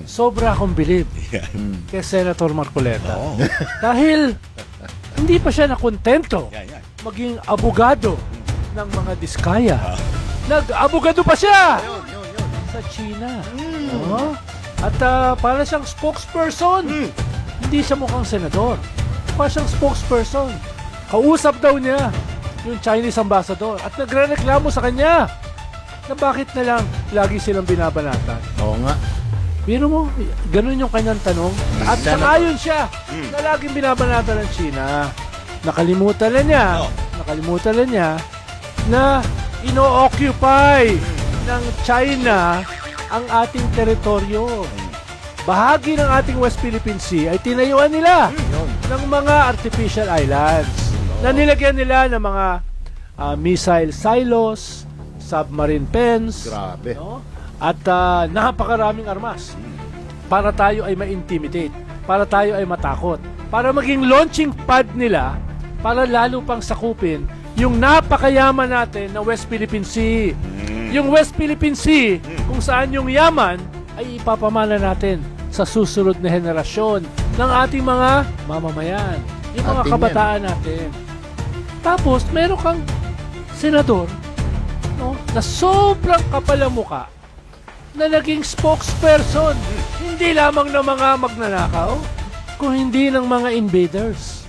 Sobra akong bilib kay Senator Marcoleta. Dahil hindi pa siya nakontento maging abogado ng mga diskaya. Nag-abogado pa siya sa China. At para siyang spokesperson. Hindi siya mukhang senador. Para siyang spokesperson. Kausap daw niya yung Chinese ambassador at nagre-reklamo sa kanya na bakit na lang lagi silang binabanatan. Oo nga. Biro mo, ganun yung kanyang tanong. At sangayon siya na laging binabanatan ng China. Nakalimutan na niya na ino-occupy ng China ang ating teritoryo. Bahagi ng ating West Philippine Sea ay tinayuan nila ng mga artificial islands na nilagyan nila ng mga missile silos, submarine pens, Grabe. no? At napakaraming armas para tayo ay ma-intimidate, para tayo ay matakot, para maging launching pad nila, para lalo pang sakupin yung napakayaman natin na West Philippine Sea. Yung West Philippine Sea, kung saan yung yaman ay ipapamana natin sa susunod na henerasyon ng ating mga mamamayan, yung mga Atin kabataan natin. Tapos, meron kang senador, no, na sobrang kapal ang muka, na naging spokesperson, hindi lamang ng mga magnanakaw, kung hindi ng mga invaders.